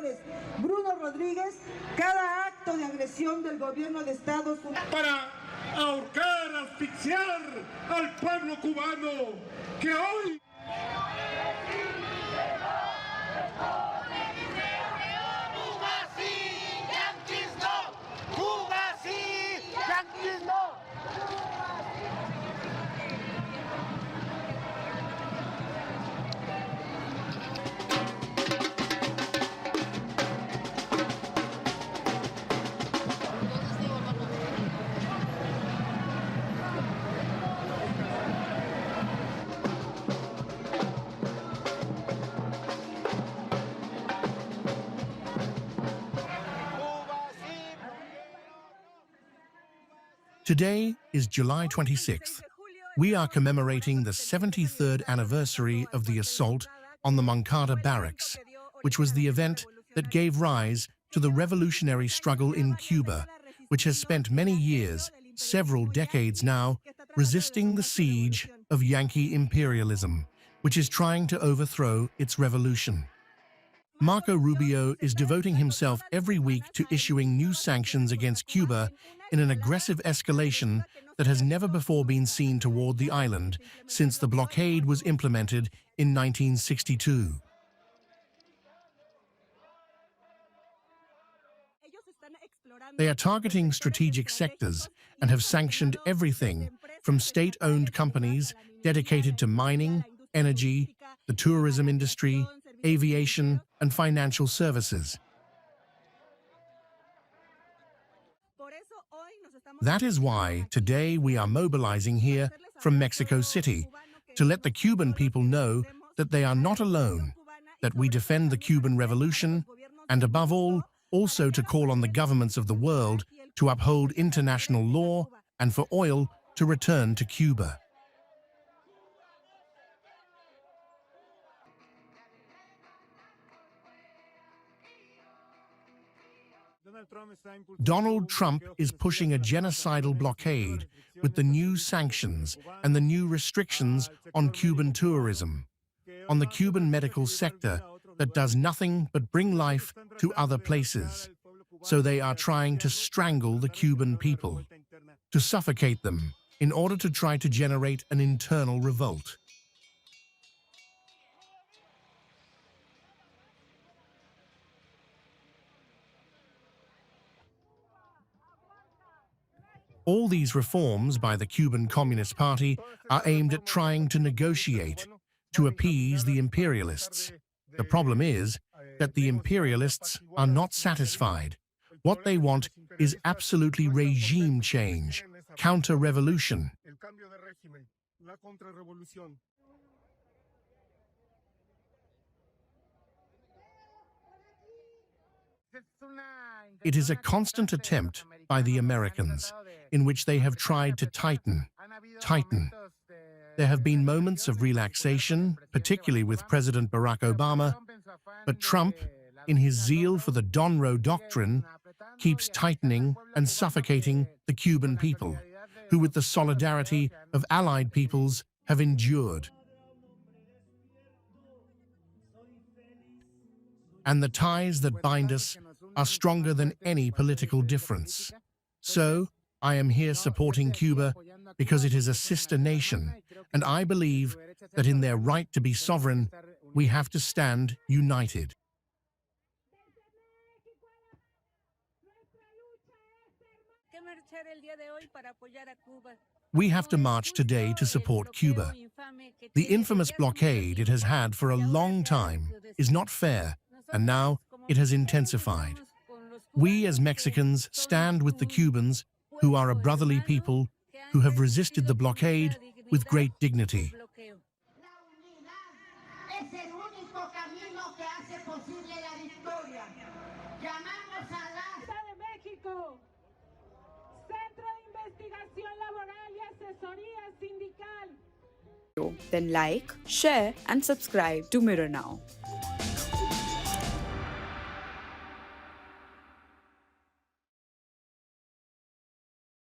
exteriores, Bruno Rodríguez, cada acto de agresión del gobierno de Estados Unidos para ahorcar, asfixiar al pueblo cubano que hoy... Today is July 26th. We are commemorating the 73rd anniversary of the assault on the Moncada barracks, which was the event that gave rise to the revolutionary struggle in Cuba, which has spent many years, several decades now, resisting the siege of Yankee imperialism, which is trying to overthrow its revolution. Marco Rubio is devoting himself every week to issuing new sanctions against Cuba in an aggressive escalation that has never before been seen toward the island since the blockade was implemented in 1962. They are targeting strategic sectors and have sanctioned everything from state-owned companies dedicated to mining, energy, the tourism industry, aviation, and financial services. That is why today we are mobilizing here from Mexico City to let the Cuban people know that they are not alone, that we defend the Cuban Revolution, and above all, also to call on the governments of the world to uphold international law and for oil to return to Cuba. Donald Trump is pushing a genocidal blockade with the new sanctions and the new restrictions on Cuban tourism, on the Cuban medical sector that does nothing but bring life to other places. So they are trying to strangle the Cuban people, to suffocate them, in order to try to generate an internal revolt. All these reforms by the Cuban Communist Party are aimed at trying to negotiate, to appease the imperialists. The problem is that the imperialists are not satisfied. What they want is absolutely regime change, counter-revolution. It is a constant attempt by the Americans, in which they have tried to tighten. There have been moments of relaxation, particularly with President Barack Obama, but Trump, in his zeal for the Donroe Doctrine, keeps tightening and suffocating the Cuban people, who with the solidarity of allied peoples have endured. And the ties that bind us are stronger than any political difference. So, I am here supporting Cuba because it is a sister nation, and I believe that in their right to be sovereign, we have to stand united. We have to march today to support Cuba. The infamous blockade it has had for a long time is not fair, and now it has intensified. We as Mexicans stand with the Cubans, who are a brotherly people, who have resisted the blockade with great dignity. Then like, share and subscribe to Mirror Now.